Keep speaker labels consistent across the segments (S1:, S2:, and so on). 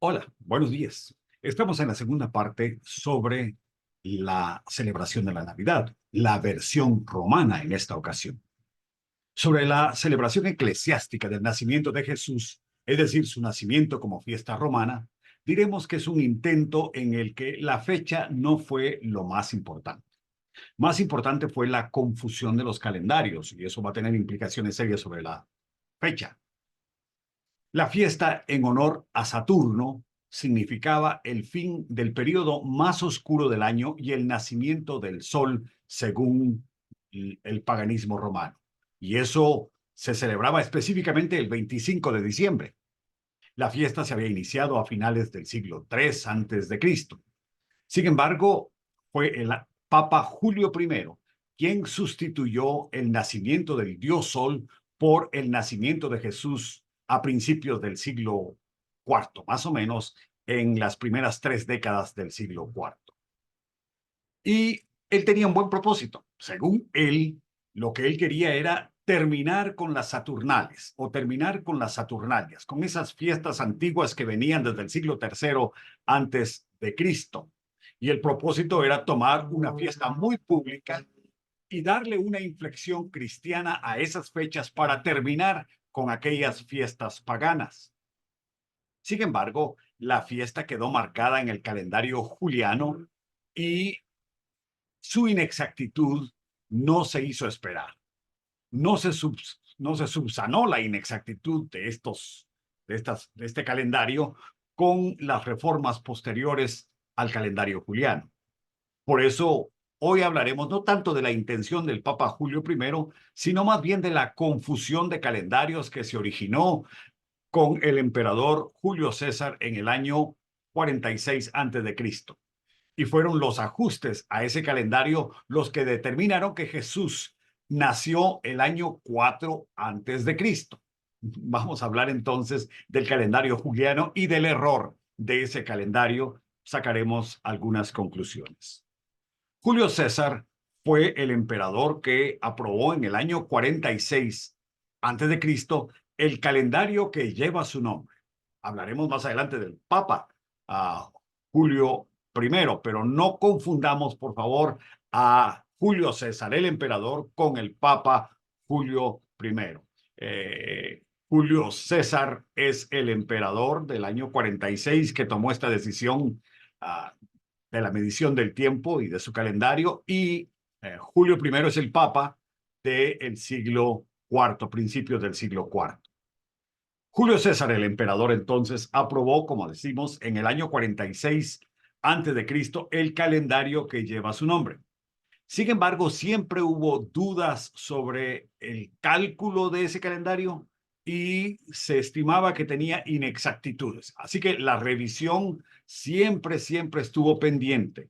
S1: Hola, buenos días. Estamos en la segunda parte sobre la celebración de la Navidad, la versión romana en esta ocasión. Sobre la celebración eclesiástica del nacimiento de Jesús, es decir, su nacimiento como fiesta romana, diremos que es un intento en el que la fecha no fue lo más importante. Más importante fue la confusión de los calendarios, y eso va a tener implicaciones serias sobre la fecha. La fiesta en honor a Saturno significaba el fin del periodo más oscuro del año y el nacimiento del sol, según el paganismo romano. Y eso se celebraba específicamente el 25 de diciembre. La fiesta se había iniciado a finales del siglo III antes de Cristo. Sin embargo, fue el Papa Julio I quien sustituyó el nacimiento del dios Sol por el nacimiento de Jesús a principios del siglo IV, más o menos en las primeras 3 décadas del siglo IV. Y él tenía un buen propósito. Según él, lo que él quería era terminar con las Saturnales o terminar con las Saturnalias, con esas fiestas antiguas que venían desde el siglo III antes de Cristo. Y el propósito era tomar una fiesta muy pública y darle una inflexión cristiana a esas fechas para terminar con aquellas fiestas paganas. Sin embargo, la fiesta quedó marcada en el calendario juliano y su inexactitud no se hizo esperar. No se subsanó la inexactitud de este calendario con las reformas posteriores al calendario juliano. Por eso, hoy hablaremos no tanto de la intención del Papa Julio I, sino más bien de la confusión de calendarios que se originó con el emperador Julio César en el año 46 a.C. Y fueron los ajustes a ese calendario los que determinaron que Jesús nació el año 4 antes de Cristo. Vamos a hablar entonces del calendario juliano y del error de ese calendario. Sacaremos algunas conclusiones. Julio César fue el emperador que aprobó en el año 46 antes de Cristo el calendario que lleva su nombre. Hablaremos más adelante del Papa Julio I, pero no confundamos, por favor, a Julio César, el emperador, con el Papa Julio I. Julio César es el emperador del año 46 que tomó esta decisión de la medición del tiempo y de su calendario, y Julio I es el Papa del siglo IV, principios del siglo IV. Julio César, el emperador, entonces, aprobó, como decimos, en el año 46 antes de Cristo, el calendario que lleva su nombre. Sin embargo, siempre hubo dudas sobre el cálculo de ese calendario y se estimaba que tenía inexactitudes. Así que la revisión siempre estuvo pendiente.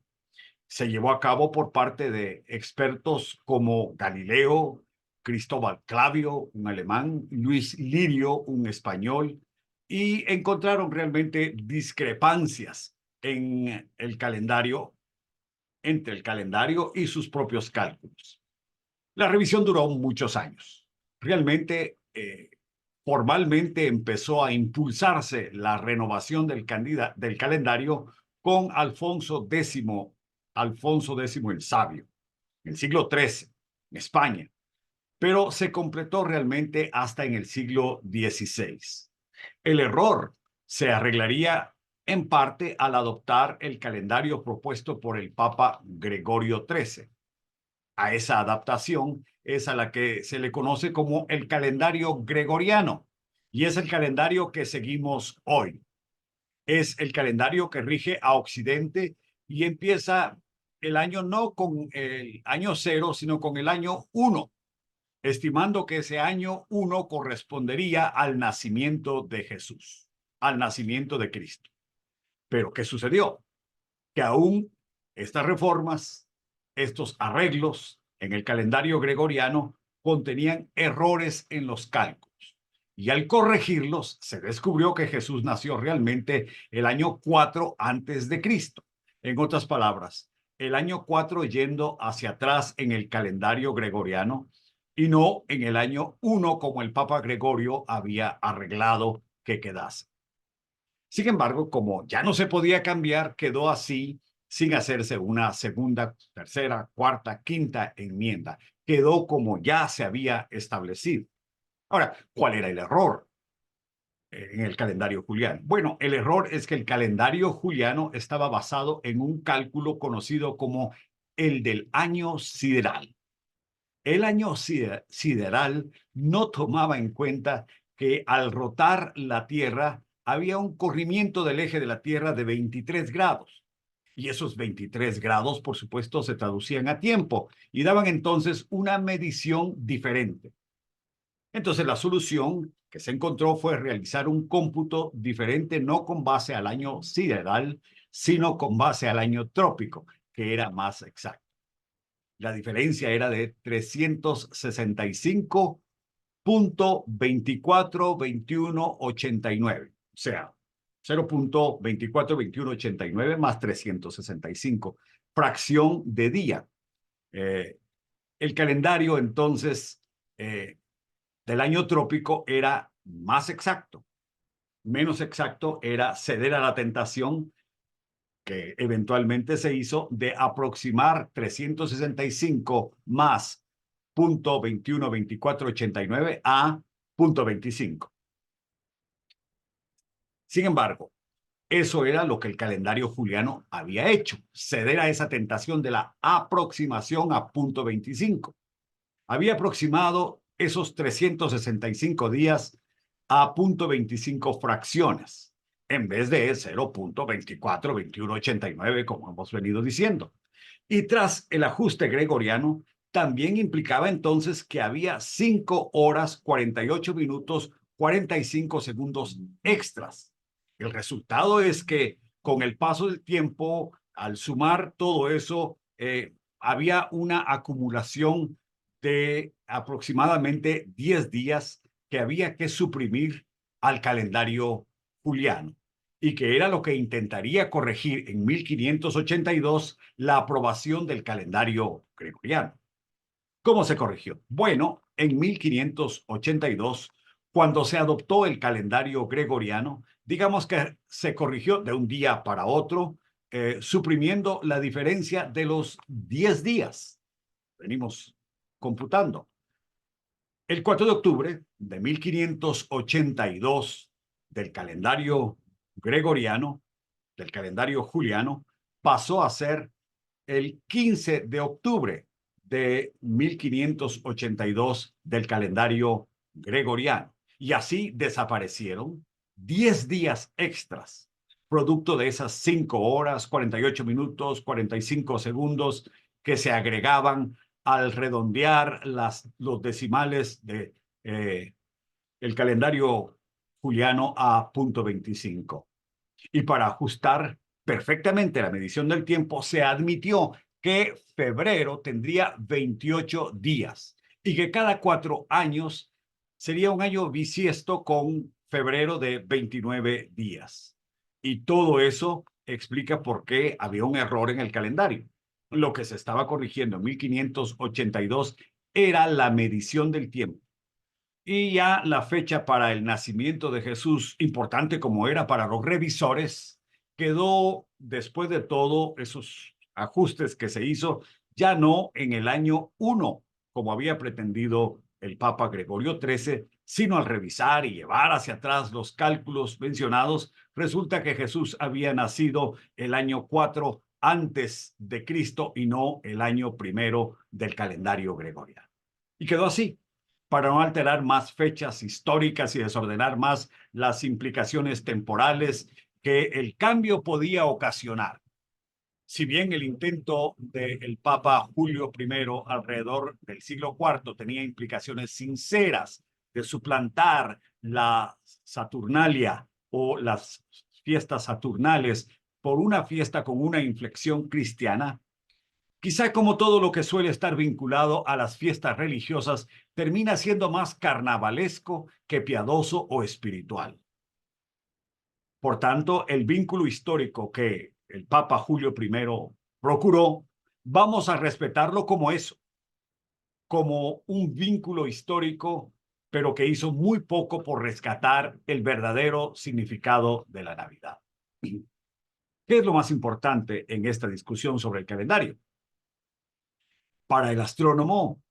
S1: Se llevó a cabo por parte de expertos como Galileo, Cristóbal Clavio, un alemán, Luis Lirio, un español, y encontraron realmente discrepancias en el calendario, entre el calendario y sus propios cálculos. La revisión duró muchos años. Realmente, formalmente empezó a impulsarse la renovación del calendario con Alfonso X el Sabio, en el siglo XIII, en España, pero se completó realmente hasta en el siglo XVI. El error se arreglaría en parte al adoptar el calendario propuesto por el Papa Gregorio XIII. A esa adaptación es a la que se le conoce como el calendario gregoriano, y es el calendario que seguimos hoy. Es el calendario que rige a Occidente y empieza el año no con el año cero, sino con el año uno, estimando que ese año uno correspondería al nacimiento de Jesús, al nacimiento de Cristo. Pero ¿qué sucedió? Que aún estas reformas, estos arreglos en el calendario gregoriano contenían errores en los cálculos. Y al corregirlos, se descubrió que Jesús nació realmente el año 4 antes de Cristo. En otras palabras, el año 4 yendo hacia atrás en el calendario gregoriano y no en el año 1 como el Papa Gregorio había arreglado que quedase. Sin embargo, como ya no se podía cambiar, quedó así sin hacerse una segunda, tercera, cuarta, quinta enmienda. Quedó como ya se había establecido. Ahora, ¿cuál era el error en el calendario juliano? Bueno, el error es que el calendario juliano estaba basado en un cálculo conocido como el del año sideral. El año sideral no tomaba en cuenta que al rotar la Tierra había un corrimiento del eje de la Tierra de 23 grados. Y esos 23 grados, por supuesto, se traducían a tiempo y daban entonces una medición diferente. Entonces, la solución que se encontró fue realizar un cómputo diferente, no con base al año sideral, sino con base al año trópico, que era más exacto. La diferencia era de 365.242189. O sea, 0.242189 más 365, fracción de día. El calendario entonces del año trópico era más exacto. Menos exacto era ceder a la tentación que eventualmente se hizo de aproximar 365 más 0.212489 a 0.25. Sin embargo, eso era lo que el calendario juliano había hecho, ceder a esa tentación de la aproximación a 0.25. Había aproximado esos 365 días a 0.25 fracciones, en vez de 0.242189, como hemos venido diciendo. Y tras el ajuste gregoriano, también implicaba entonces que había 5 horas, 48 minutos, 45 segundos extras. El resultado es que con el paso del tiempo, al sumar todo eso, había una acumulación de aproximadamente 10 días que había que suprimir al calendario juliano y que era lo que intentaría corregir en 1582 la aprobación del calendario gregoriano. ¿Cómo se corrigió? Bueno, en 1582, cuando se adoptó el calendario gregoriano, digamos que se corrigió de un día para otro, suprimiendo la diferencia de los 10 días. Venimos computando. El 4 de octubre de 1582 del calendario gregoriano, del calendario juliano, pasó a ser el 15 de octubre de 1582 del calendario gregoriano. Y así desaparecieron 10 días extras, producto de esas 5 horas, 48 minutos, 45 segundos que se agregaban al redondear los decimales de el calendario juliano a 0.25. Y para ajustar perfectamente la medición del tiempo, se admitió que febrero tendría 28 días y que cada 4 años sería un año bisiesto con febrero de 29 días. Y todo eso explica por qué había un error en el calendario. Lo que se estaba corrigiendo en 1582 era la medición del tiempo. Y ya la fecha para el nacimiento de Jesús, importante como era para los revisores, quedó, después de todo esos ajustes que se hizo, ya no en el año 1, como había pretendido el Papa Gregorio XIII, sino al revisar y llevar hacia atrás los cálculos mencionados, resulta que Jesús había nacido el año 4 antes de Cristo y no el año 1 del calendario gregoriano. Y quedó así, para no alterar más fechas históricas y desordenar más las implicaciones temporales que el cambio podía ocasionar. Si bien el intento del Papa Julio I alrededor del siglo IV tenía implicaciones sinceras de suplantar la Saturnalia o las fiestas saturnales por una fiesta con una inflexión cristiana, quizá como todo lo que suele estar vinculado a las fiestas religiosas, termina siendo más carnavalesco que piadoso o espiritual. Por tanto, el vínculo histórico que el Papa Julio I procuró, vamos a respetarlo como eso, como un vínculo histórico, pero que hizo muy poco por rescatar el verdadero significado de la Navidad. ¿Qué es lo más importante en esta discusión sobre el calendario? Para el astrónomo,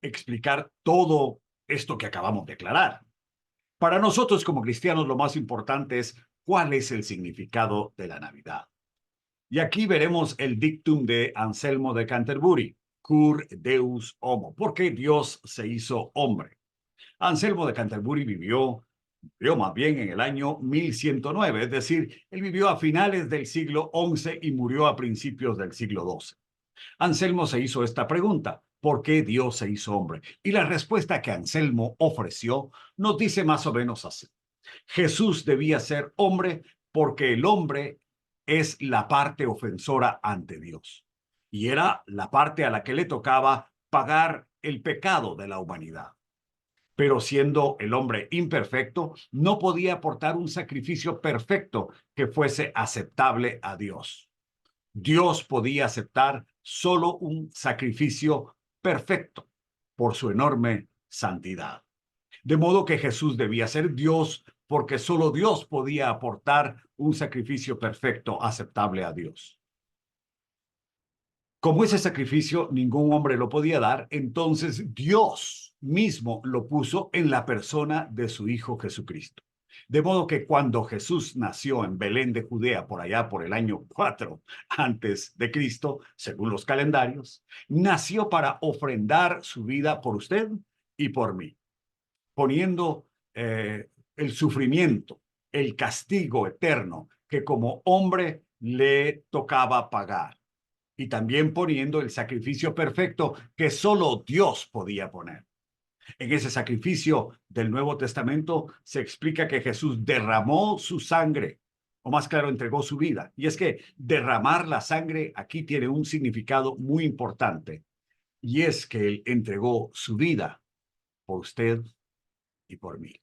S1: explicar todo esto que acabamos de aclarar. Para nosotros como cristianos lo más importante es cuál es el significado de la Navidad. Y aquí veremos el dictum de Anselmo de Canterbury, cur Deus homo, porque Dios se hizo hombre. Anselmo de Canterbury vivió más bien en el año 1109, es decir, él vivió a finales del siglo XI y murió a principios del siglo XII. Anselmo se hizo esta pregunta: ¿por qué Dios se hizo hombre? Y la respuesta que Anselmo ofreció nos dice más o menos así: Jesús debía ser hombre porque el hombre es la parte ofensora ante Dios y era la parte a la que le tocaba pagar el pecado de la humanidad. Pero siendo el hombre imperfecto, no podía aportar un sacrificio perfecto que fuese aceptable a Dios. Dios podía aceptar solo un sacrificio perfecto por su enorme santidad. De modo que Jesús debía ser Dios porque solo Dios podía aportar un sacrificio perfecto aceptable a Dios. Como ese sacrificio ningún hombre lo podía dar, entonces Dios mismo lo puso en la persona de su Hijo Jesucristo. De modo que cuando Jesús nació en Belén de Judea, por allá por el año 4 antes de Cristo, según los calendarios, nació para ofrendar su vida por usted y por mí, poniendo el sufrimiento, el castigo eterno que como hombre le tocaba pagar, y también poniendo el sacrificio perfecto que solo Dios podía poner. En ese sacrificio del Nuevo Testamento se explica que Jesús derramó su sangre, o más claro, entregó su vida. Y es que derramar la sangre aquí tiene un significado muy importante, y es que Él entregó su vida por usted y por mí.